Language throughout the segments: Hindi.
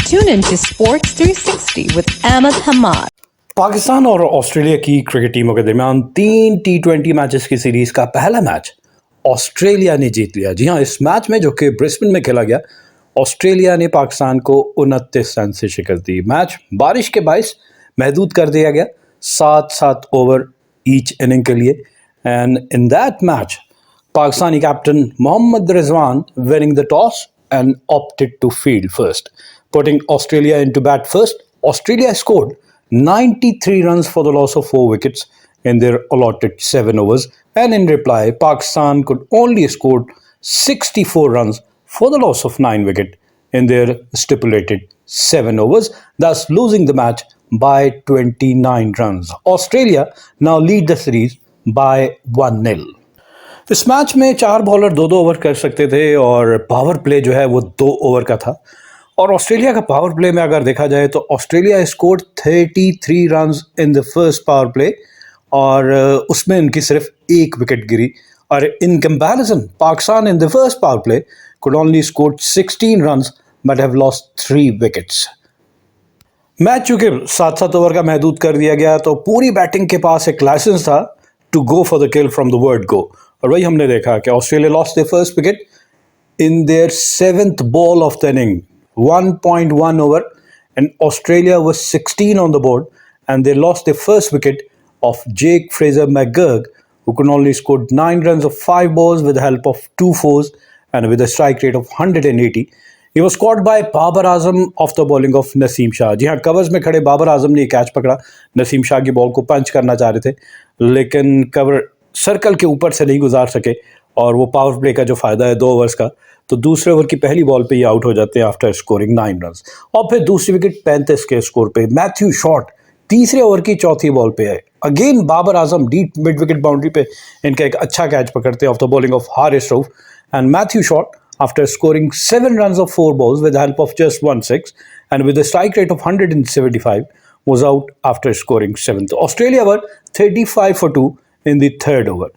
Tune in to Sports 360 with Ahmed Hamad. Pakistan और ऑस्ट्रेलिया की क्रिकेट टीमों के दरमियान 3 टी20 मैचेस की सीरीज का पहला मैच ऑस्ट्रेलिया ने जीत लिया। जी हां, इस मैच में जो कि ब्रिस्बेन में खेला गया, ऑस्ट्रेलिया ने पाकिस्तान को 29 रन से शिकस्त दी। मैच बारिश के बायस महदूद कर दिया गया, 7-7 ओवर ईच इनिंग के लिए। And in that match Pakistani captain Mohammad Rizwan winning the toss and opted to field first, putting Australia into bat first. Australia scored 93 runs for the loss of 4 wickets in their allotted 7 overs, and in reply, Pakistan could only score 64 runs for the loss of 9 wickets in their stipulated 7 overs, thus losing the match by 29 runs. Australia now lead the series by 1-0. इस मैच में 4 बॉलर 2-2 ओवर कर सकते थे और पावर प्ले जो है वो 2 ओवर का था। और ऑस्ट्रेलिया का पावर प्ले में अगर देखा जाए तो Australia scored 33 runs in the first power play और उसमें इनकी सिर्फ 1 विकेट गिरी। और in comparison Pakistan in the first power play could only score 16 runs but have lost 3 wickets. Match चूंकि 7-7 ओवर का महदूद कर दिया गया तो पूरी बैटिंग के पास एक लाइसेंस था to go for the kill from the word go, और वही हमने देखा कि Australia lost their first wicket in their 7th ball of the inning, 1.1 over, and Australia was 16 on the board, and they lost their first wicket of Jake Fraser McGurk, who could only score 9 runs of 5 balls with the help of 2 fours and with a strike rate of 180. He was caught by Babar Azam off the bowling of Naseem Shah. जी हाँ, कवर्स में खड़े बाबर आजम ने कैच पकड़ा, नसीम शाह की बॉल को पंच करना चाह रहे थे, लेकिन कवर सर्कल के ऊपर से नहीं गुजार सके। और वो पावर प्ले का जो फ़ायदा है 2 ओवर्स का, तो दूसरे ओवर की पहली बॉल पे ये आउट हो जाते हैं आफ्टर स्कोरिंग 9 रन्स। और फिर दूसरी विकेट 35 के स्कोर पे मैथ्यू शॉट तीसरे ओवर की चौथी बॉल पे है। Again Babar Azam deep mid wicket boundary पे इनका एक अच्छा कैच पकड़ते हैं of the bowling of Haris Rauf, and Matthew Short after scoring 7 runs of 4 balls with the help of just 1 6 and with a strike rate of 175 was out after scoring 7. तो Australia were 35 for 2 in the 3rd over.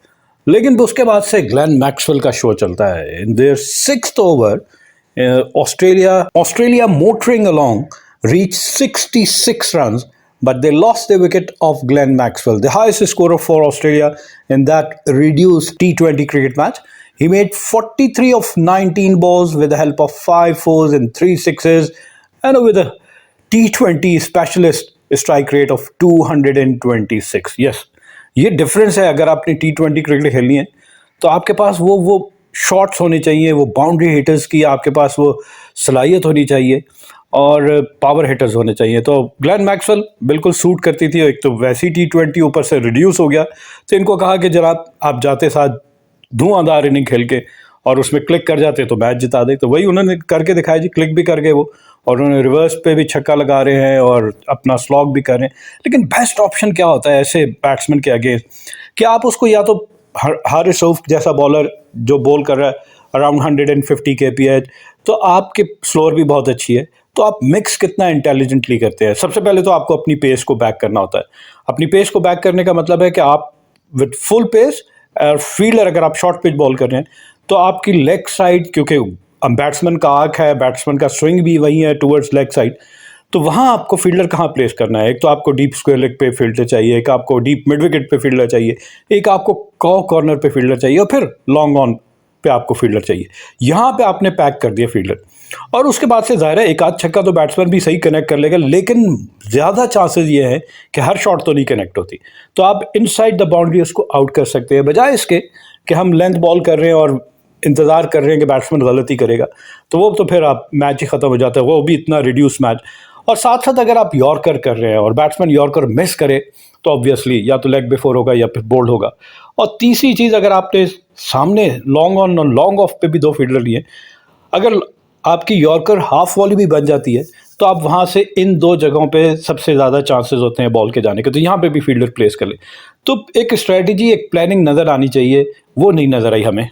लेकिन उसके बाद से ग्लेन मैक्सवेल का शो चलता है। In their 6th over Australia motoring along reached 66 runs, but they lost the wicket of Glenn Maxwell, the highest scorer for Australia in that reduced T20 cricket match. He made 43 of 19 balls with the help of 5 fours and 3 sixes, and with a T20 specialist strike rate of 226. Yes, ये डिफरेंस है। अगर आपने T20 क्रिकेट खेलनी है तो आपके पास वो शॉट्स होने चाहिए, वो बाउंड्री हिटर्स की आपके पास वो सलाहियत होनी चाहिए और पावर हिटर्स होने चाहिए। तो ग्लेन मैक्सवेल बिल्कुल सूट करती थी। एक तो वैसी T20 ऊपर से रिड्यूस हो गया, तो इनको कहा कि जनाब आप जाते साथ धुआंधार इनिंग खेल के और उसमें क्लिक कर जाते तो मैच जिता दे। तो वही उन्होंने करके दिखाया जी, क्लिक भी कर गए वो, और उन्होंने रिवर्स पे भी छक्का लगा रहे हैं और अपना स्लॉग भी कर रहे हैं। लेकिन बेस्ट ऑप्शन क्या होता है ऐसे बैट्समैन के अगेंस्ट, कि आप उसको या तो हारिस रऊफ जैसा बॉलर जो बॉल कर रहा है अराउंड 150 kph, तो आपकी स्लोअर भी बहुत अच्छी है, तो आप मिक्स कितना इंटेलिजेंटली करते हैं। सबसे पहले तो आपको अपनी पेस को बैक करना होता है। अपनी पेस को बैक करने का मतलब है कि आप विद फुल पेस और फील्डर, अगर आप शॉर्ट पिच बॉल कर रहे हैं तो आपकी लेग साइड, क्योंकि बैट्समैन का आंख है, बैट्समैन का स्विंग भी वही है टुवर्ड्स लेग साइड, तो वहाँ आपको फील्डर कहाँ प्लेस करना है। एक तो आपको डीप स्क्वायर लेग पे फील्डर चाहिए, एक आपको डीप मिड विकेट पे फील्डर चाहिए, एक आपको कॉर्नर पे फील्डर चाहिए, और फिर लॉन्ग ऑन पे आपको फील्डर चाहिए। यहाँ पे आपने पैक कर दिया फील्डर, और उसके बाद से ज़ाहिर है एक आध छक्का तो बैट्समैन भी सही कनेक्ट कर लेगा, लेकिन ज़्यादा चांसेस ये हैं कि हर शॉट तो नहीं कनेक्ट होती। तो आप इनसाइड द बाउंड्री उसको आउट कर सकते हैं, बजाय इसके कि हम लेंथ बॉल कर रहे हैं और इंतज़ार कर रहे हैं कि बैट्समैन गलती करेगा, तो वो तो फिर आप मैच ही ख़त्म हो जाता है, वो भी इतना रिड्यूस मैच। और साथ साथ अगर आप यॉर्कर कर रहे हैं और बैट्समैन यॉर्कर मिस करे तो ऑब्वियसली या तो लेग बिफोर होगा या फिर बोल्ड होगा। और तीसरी चीज़, अगर आपने सामने लॉन्ग ऑन और लॉन्ग ऑफ पे भी 2 फील्डर लिए, अगर आपकी यॉर्कर हाफ वॉली भी बन जाती है तो आप वहाँ से इन 2 जगहों पे सबसे ज़्यादा चांसेस होते हैं बॉल के जाने के, तो यहाँ पे भी फील्डर प्लेस कर ले। तो एक स्ट्रेटजी, एक प्लानिंग नज़र आनी चाहिए, वो नहीं नज़र आई हमें।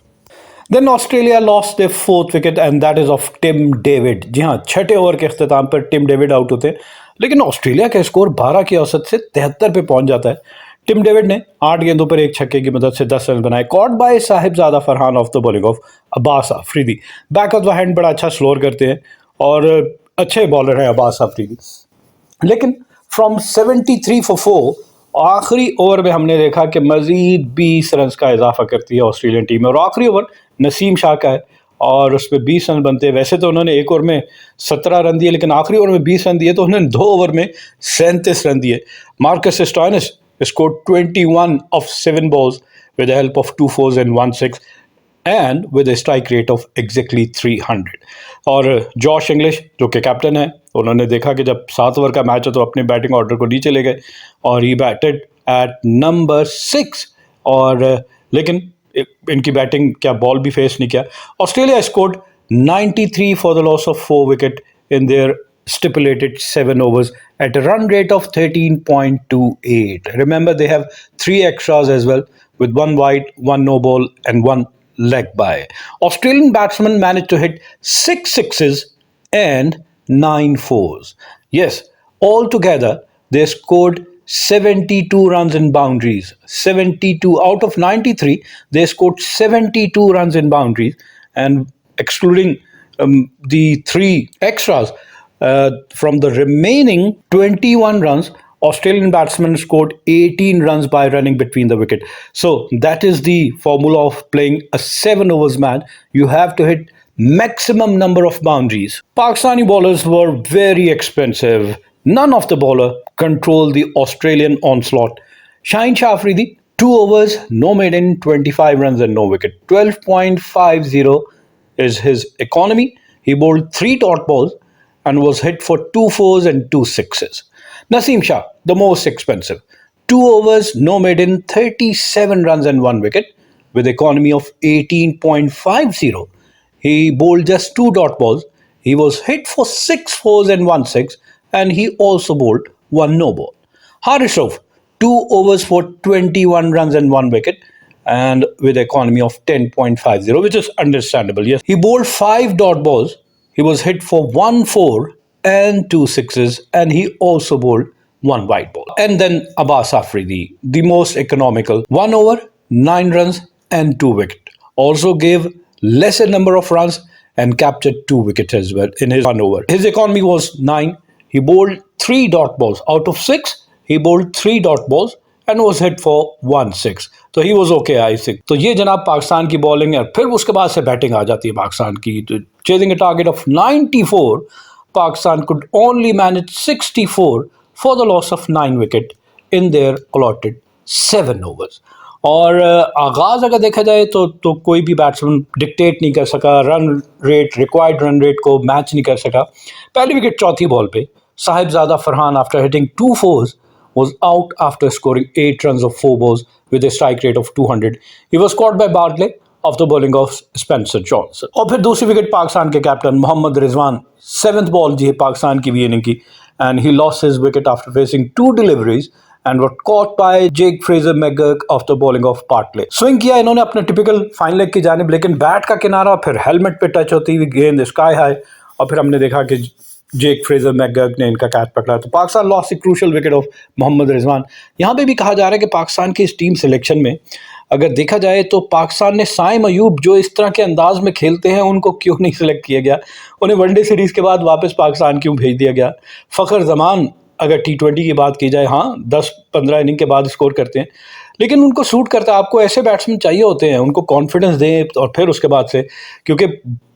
Then Australia lost their 4th wicket and that is of Tim David. जी हाँ, 6ठे ओवर के अख्ताम पर टिम डेविड आउट होते हैं, लेकिन ऑस्ट्रेलिया का स्कोर 12 की औसत से 73 पे पहुँच जाता है। टिम डेविड ने 8 गेंदों पर 1 छक्के की मदद से 10 रन बनाए। Caught by Sahibzada Farhan of the bowling of Abbas Afridi. Back of the hand बड़ा अच्छा स्लोर करते हैं और अच्छे बॉलर हैं अब्बास अफरीदी, लेकिन फ्रॉम 73 फॉर 4 आखिरी ओवर में हमने देखा कि मजीद 20 रन का इजाफा करती है ऑस्ट्रेलियन टीम में, और आखिरी ओवर नसीम शाह का है और उस पर 20 रन बनते हैं। वैसे तो उन्होंने एक ओवर में 17 रन दिए, लेकिन आखिरी ओवर में 20 रन दिए, तो उन्होंने 2 ओवर में 37 रन दिए। Marcus Stoinis scored 21 of 7 balls with the help of 2 fours and 1 6 and with a strike rate of exactly 300। और जॉश इंग्लिश जो कि कैप्टन है, उन्होंने देखा कि जब 7 ओवर का मैच है तो अपने बैटिंग ऑर्डर को नीचे ले गए और ही बैटेड एट नंबर 6, और लेकिन इनकी बैटिंग क्या बॉल भी फेस नहीं किया। Australia scored 93 for the loss of 4 wicket in there stipulated 7 overs at a run rate of 13.28. Remember, they have 3 extras as well, with 1 wide, 1 no ball, and 1 leg by. Australian batsmen managed to hit 6 sixes and 9 fours. Yes, altogether they scored 72 runs in boundaries. 72 out of 93, they scored 72 runs in boundaries, and excluding the 3 extras. From the remaining 21 runs, Australian batsmen scored 18 runs by running between the wicket. So that is the formula of playing a 7 overs match. You have to hit maximum number of boundaries. Pakistani bowlers were very expensive. None of the bowler controlled the Australian onslaught. Shaheen Shah Afridi, 2 overs, no maiden, 25 runs and no wicket. 12.50 is his economy. He bowled 3 dot balls and was hit for 2 fours and 2 sixes. Naseem Shah, the most expensive. 2 overs, no maiden, 37 runs and 1 wicket with economy of 18.50. He bowled just 2 dot balls. He was hit for 6 fours and 1 6, and he also bowled 1 no ball. Harish Rauf, 2 overs for 21 runs and 1 wicket and with economy of 10.50, which is understandable. Yes, he bowled 5 dot balls. He was hit for 1 4 and 2 sixes, and he also bowled 1 wide ball. And then Abbas Afridi, the most economical, 1 over, 9 runs and 2 wicket. Also gave lesser number of runs and captured 2 wickets as well in his 1 over. His economy was 9. He bowled 3 dot balls. Out of 6, he bowled 3 dot balls and was hit for 1 6. तो he was okay I think. तो ये जनाब पाकिस्तान की बॉलिंग है। फिर उसके बाद से बैटिंग आ जाती है पाकिस्तान की। तो chasing A target of 94, Pakistan could only manage 64 for the loss of 9 wicket in there allotted 7 overs. और आगाज़ अगर देखा जाए तो कोई भी बैट्समैन डिक्टेट नहीं कर सका run rate, required run rate को मैच नहीं कर सका। पहली विकेट चौथी बॉल पे Sahibzada Farhan after hitting 2 fours was out after scoring 8 runs of 4 balls with a strike rate of 200. He was caught by Bartley of the bowling of Spencer Johnson. और फिर दूसरी विकेट पाकिस्तान के captain Mohammad Rizwan, 7th ball जी है पाकिस्तान की भी इनिंग की, and he lost his wicket after facing 2 deliveries and were caught by Jake Fraser McGurk of the bowling of Bartley. Swing किया इन्होंने अपने टिपिकल फाइन लेग की जानिब, लेकिन बैट का किनारा फिर हेलमेट पे टच होती हुई गेंद स्काई हाई, और फिर हमने देखा कि जेक फ्रेजर मैकगर्क ने इनका कैच पकड़ा। तो Pakistan lost the crucial wicket of Mohammad Rizwan. यहाँ पे भी कहा जा रहा है कि पाकिस्तान की इस टीम सिलेक्शन में अगर देखा जाए तो पाकिस्तान ने साइम अयूब जो इस तरह के अंदाज में खेलते हैं उनको क्यों नहीं सिलेक्ट किया गया, उन्हें वनडे सीरीज़ के बाद वापस पाकिस्तान क्यों भेज दिया गया। फ़खर जमान अगर T20 की बात की जाए, हाँ 10-15 इनिंग के बाद स्कोर करते हैं, लेकिन उनको सूट करता है। आपको ऐसे बैट्समैन चाहिए होते हैं, उनको कॉन्फिडेंस दें और फिर उसके बाद से, क्योंकि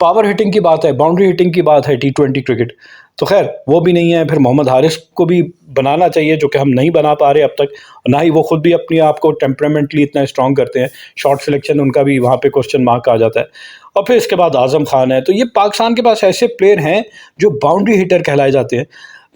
पावर हिटिंग की बात है, बाउंड्री हिटिंग की बात है T20 क्रिकेट, तो खैर वो भी नहीं है। फिर मोहम्मद हारिस को भी बनाना चाहिए, जो कि हम नहीं बना पा रहे अब तक, ना ही वो खुद भी अपने आप को टेम्परामेंटली इतना स्ट्रॉन्ग करते हैं। शॉर्ट सिलेक्शन उनका भी वहाँ पे क्वेश्चन मार्क आ जाता है। और फिर इसके बाद आज़म खान है। तो ये पाकिस्तान के पास ऐसे प्लेयर हैं जो बाउंड्री हिटर कहलाए जाते हैं,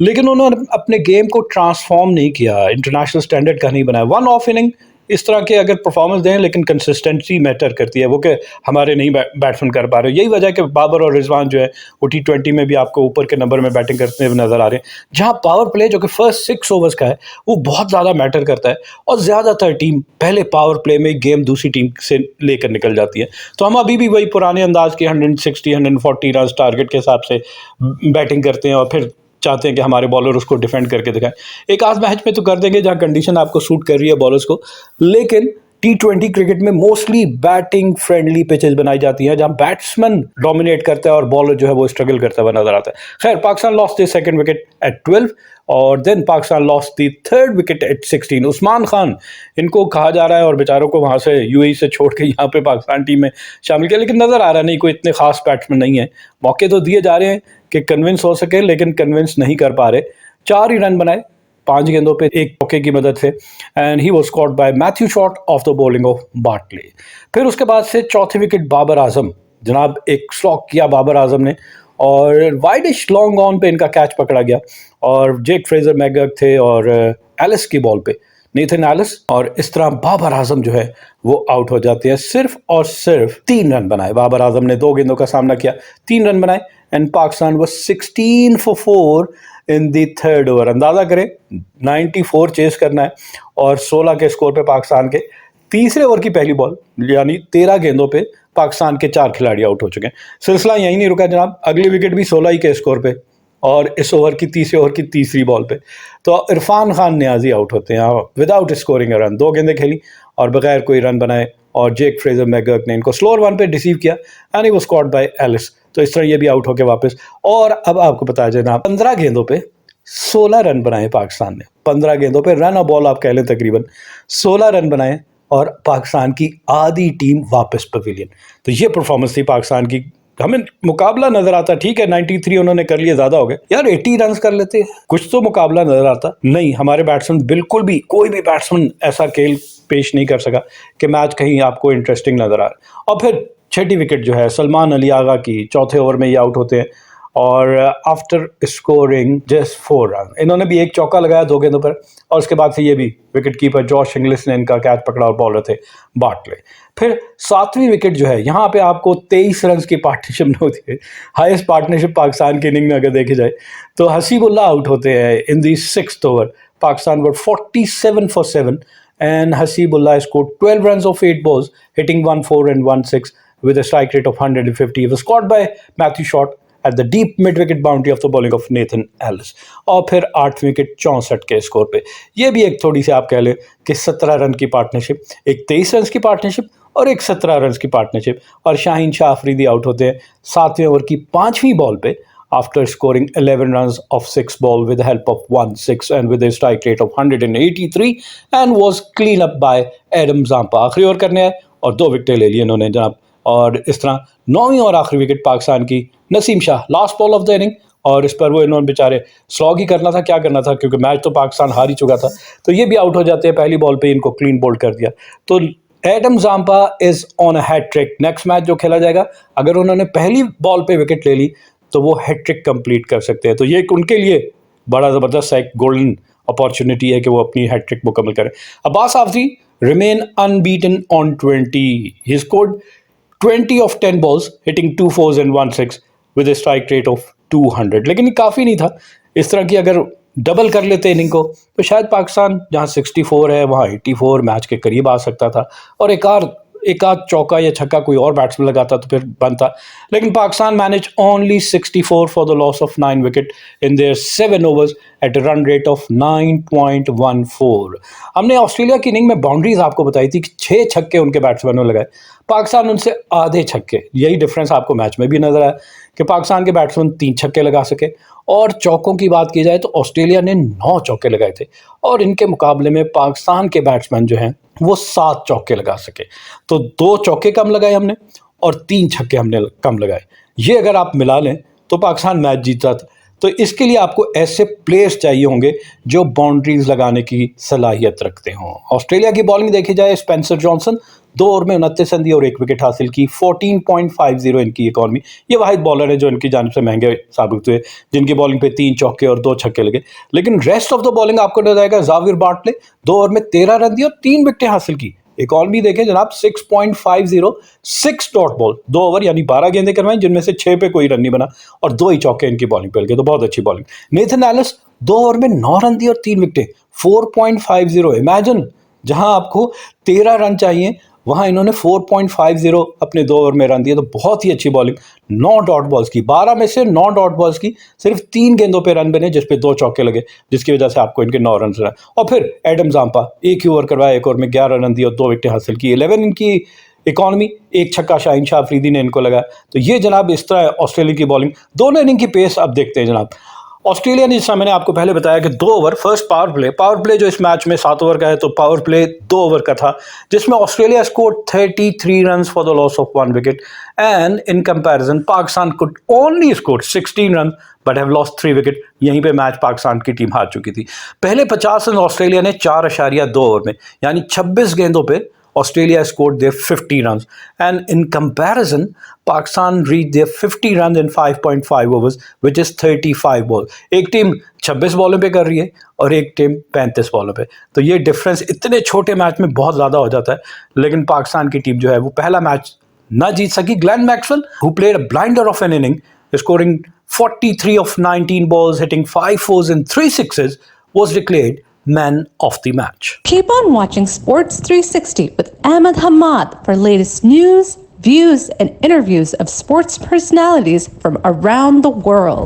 लेकिन उन्होंने अपने गेम को ट्रांसफॉर्म नहीं किया, इंटरनेशनल स्टैंडर्ड का नहीं बनाया। 1 ऑफ इनिंग इस तरह के अगर परफॉर्मेंस दें, लेकिन कंसिस्टेंसी मैटर करती है, वो कि हमारे नहीं बैट्समैन कर पा रहे। यही वजह है कि बाबर और रिजवान जो है वो T20 में भी आपको ऊपर के नंबर में बैटिंग करते हुए नजर आ रहे हैं, जहां पावर प्ले जो कि फर्स्ट 6 ओवर्स का है वो बहुत ज़्यादा मैटर करता है, और ज़्यादातर टीम पहले पावर प्ले में गेम दूसरी टीम से लेकर निकल जाती है। तो हम अभी भी वही पुराने अंदाज के 160-140 रन टारगेट के हिसाब से बैटिंग करते हैं, और फिर चाहते हैं कि हमारे बॉलर उसको डिफेंड करके दिखाएं। एक आध मैच में तो कर देंगे जहां कंडीशन आपको सूट कर रही है बॉलर्स को, लेकिन T20 क्रिकेट में मोस्टली बैटिंग फ्रेंडली पिचेस बनाई जाती हैं जहां बैट्समैन डोमिनेट करता है और बॉलर जो है वो स्ट्रगल करता हुआ नजर आता है। खैर, Pakistan lost the second wicket at 12 और then Pakistan lost the third wicket at 16। Usman Khan इनको कहा जा रहा है और बेचारों को वहां से यूएई से छोड़ के यहाँ पे पाकिस्तान टीम में शामिल किया, लेकिन नजर आ रहा नहीं कोई इतने खास बैट्समैन नहीं है। मौके तो दिए जा रहे हैं कि कन्विंस हो सके, लेकिन कन्विंस नहीं कर पा रहे। 4 ही रन बनाए 5 गेंदों पे, एक चौके की मदद से, and he was caught bye Matthew Short of the bowling of Bartley. फिर उसके बाद से चौथे विकेट बाबर आजम, जनाब एक स्लॉक किया बाबर आजम ने और वाइडिश लॉन्ग ऑन पे इनका कैच पकड़ा गया और जेक फ्रेजर मैगर्क थे और एलिस की बॉल पे नेथन एलिस, और इस तरह बाबर आजम जो है वो आउट हो जाते हैं। सिर्फ और सिर्फ 3 रन बनाए बाबर आजम ने, 2 गेंदों का सामना किया, 3 रन बनाए and Pakistan was 16 for 4 in the third over. अंदाजा करें 94 चेस करना है और 16 के स्कोर पे पाकिस्तान के तीसरे ओवर की पहली बॉल यानी 13 गेंदों पे पाकिस्तान के 4 खिलाड़ी आउट हो चुके हैं। सिलसिला यहीं नहीं रुका जनाब, अगली विकेट भी 16 ही के स्कोर पे और इस ओवर की तीसरे ओवर की तीसरी बॉल पे तो इरफान खान न्याजी आउट होते हैं विदाउट स्कोरिंग अ रन। 2 गेंदें खेली और बगैर कोई रन बनाए और जेक फ्रेजर मैगर्क ने इनको स्लोअर वन पे डिसीव किया and he was caught by Ellis. तो इस तरह ये भी आउट होके वापस। और अब आपको पता चला 15 गेंदों पे 16 रन बनाए पाकिस्तान ने। 15 गेंदों पे रन और बॉल आप कह लें तकरीबन 16 रन बनाए और पाकिस्तान की आधी टीम वापस पवेलियन। तो ये परफॉर्मेंस थी पाकिस्तान की। हमें मुकाबला नजर आता, ठीक है 93 उन्होंने कर लिए, ज्यादा हो गए यार, 80 रन कर लेते, कुछ तो मुकाबला नजर आता नहीं। हमारे बैट्समैन बिल्कुल भी, कोई भी बैट्समैन ऐसा खेल पेश नहीं कर सका कि मैच कहीं आपको इंटरेस्टिंग नजर आ रहा। और फिर छठी विकेट जो है सलमान अली आगा की, चौथे ओवर में ये आउट होते हैं और आफ्टर स्कोरिंग जस्ट 4 रन। इन्होंने भी एक चौका लगाया 2 गेंदों पर और उसके बाद से ये भी विकेट कीपर जॉश इंग्लिश ने इनका कैच पकड़ा और बॉलर थे बार्टले। फिर 7वीं विकेट जो है यहाँ पे आपको 23 रन की पार्टनरशिप होती है, हाईएस्ट पार्टनरशिप पाकिस्तान की इनिंग में अगर देखे जाए तो। हसीबुल्लाह आउट होते हैं इन दी 6th over. Pakistan were 47 for 7 and Hasibullah scored 12 runs of 8 balls, hitting 1 4 and 1 6 with a strike rate of 150. He was caught by Matthew Short at the deep mid-wicket boundary of the bowling of Nathan Ellis. और फिर 8वीं विकेट 64 के स्कोर पे। ये भी एक थोड़ी सी आप कह लें कि 17 रन की पार्टनरशिप, एक 23 रन की पार्टनरशिप और एक 17 रन की पार्टनरशिप। और शाहीन शाह अफरीदी आउट होते हैं 7वें ओवर की 5वीं बॉल पे after scoring 11 runs of 6 ball with the help of 1-6 and with a strike rate of 183 and was clean up by Adam Zampa. आखिरी ओवर करने आए और 2 विकेटें ले ली इन्होंने जनाब। और इस तरह 9वीं और आखिरी विकेट पाकिस्तान की, Naseem Shah last ball of the inning, और इस पर वो इन्होंने बेचारे स्लॉग ही करना था, क्या करना था क्योंकि मैच तो पाकिस्तान हार ही चुका था। तो ये भी आउट हो जाते हैं, पहली बॉल पे इनको क्लीन बोल्ड कर दिया। तो Adam Zampa is on a hat-trick. Next match जो खेला जाएगा, अगर उन्होंने पहली बॉल पे विकेट ले ली तो वो हैट्रिक कंप्लीट कर सकते हैं। तो ये उनके लिए बड़ा ज़बरदस्त एक गोल्डन अपॉर्चुनिटी है कि वो अपनी हैट्रिक मुकम्मल करें। Abbas Afridi remain unbeaten on 20। He scored 20 of 10 balls, hitting 2 4s and 1 6 with a strike rate of 200। लेकिन ये काफ़ी नहीं था। इस तरह की अगर डबल कर लेते इनिंग को तो शायद पाकिस्तान जहाँ 64 है वहाँ 84 मैच के करीब आ सकता था और एक आध चौका या छक्का कोई और बैट्समैन लगाता तो फिर बनता। लेकिन Pakistan manage only 64 for the loss of 9 wicket in there 7 overs at a run rate of 9.14। हमने ऑस्ट्रेलिया की इनिंग में बाउंड्रीज आपको बताई थी कि 6 छक्के उनके बैट्समैनों ने लगाए, पाकिस्तान उनसे आधे छक्के। यही डिफरेंस आपको मैच में भी नजर आया कि पाकिस्तान के बैट्समैन 3 छक्के लगा सके। और चौकों की बात की जाए तो ऑस्ट्रेलिया ने 9 चौके लगाए थे और इनके मुकाबले में पाकिस्तान के बैट्समैन जो हैं वो 7 चौके लगा सके। तो 2 चौके कम लगाए हमने और 3 छक्के हमने कम लगाए। ये अगर आप मिला लें तो पाकिस्तान मैच जीता था। तो इसके लिए आपको ऐसे प्लेयर्स चाहिए होंगे जो बाउंड्रीज लगाने की सलाहियत रखते हों। ऑस्ट्रेलिया की बॉलिंग देखी जाए, स्पेंसर जॉनसन 2 ओवर में 29 रन दिए और 1 विकेट हासिल की। 14.50 इनकी इकॉनमी। ये वाहिद बॉलर है जो इनकी जानिब से महंगे साबित हुए, जिनकी बॉलिंग पे 3 चौके और 2 छक्के लगे। लेकिन रेस्ट ऑफ द बॉलिंग आपको नजर आएगा, जाविर बार्टले 2 ओवर में 13 रन दिए और 3 विकेटें हासिल की। इकॉनमी देखें जनाब 6.50, 6 डॉट बॉल, 2 ओवर यानी 12 गेंदें करवाई जिनमें से 6 पे कोई रन नहीं बना और 2 ही चौके इनकी बॉलिंग पे लगे। तो बहुत अच्छी बॉलिंग। नेथन एलिस 2 ओवर में 9 रन दिए और 3 विकेटें, 4.50। इमेजिन जहां आपको 13 रन चाहिए वहाँ इन्होंने 4.50 अपने 2 ओवर में रन दिए, तो बहुत ही अच्छी बॉलिंग। 9 डॉट बॉल्स की, 12 में से 9 डॉट बॉल्स की, सिर्फ 3 गेंदों पे रन बने, जिसपे 2 चौके लगे, जिसकी वजह से आपको इनके 9 रन रहे। और फिर एडम जाम्पा एक ही ओवर करवाया, एक ओवर में 11 रन दिए और 2 विकेटें हासिल की। 11 इनकी इकॉनमी, एक छक्का शाहीन शाह अफरीदी ने इनको लगा। तो ये जनाब इस तरह ऑस्ट्रेलिया की बॉलिंग। दोनों इनिंग की पेस अब देखते हैं जनाब। ऑस्ट्रेलिया ने, जिसमें मैंने आपको पहले बताया कि 2 ओवर फर्स्ट पावर प्ले जो इस मैच में 7 ओवर का है, तो पावर प्ले 2 ओवर का था, जिसमें Australia scored 33 runs for the loss of 1 wicket, and in comparison Pakistan could only score 16 run but have lost 3 wicket. यहीं पे मैच पाकिस्तान की टीम हार चुकी थी। पहले 50 रन ऑस्ट्रेलिया ने 4.2 ओवर में, यानी 26 गेंदों पे Australia scored their 50 runs, and in comparison, Pakistan reached their 50 runs in 5.5 overs, which is 35 balls. एक टीम 26 बॉलों पे कर रही है और एक टीम 35 बॉलों पे। तो ये डिफरेंस इतने छोटे मैच में बहुत ज़्यादा हो जाता है, लेकिन पाकिस्तान की टीम जो है वो पहला मैच ना जीत सकी। Glenn Maxwell, who played a blinder of an inning, scoring 43 of 19 balls, hitting 5 fours and 3 sixes, was declared man of the match. Keep on watching Sports 360 with Ahmed Hamad for latest news, views, and interviews of sports personalities from around the world.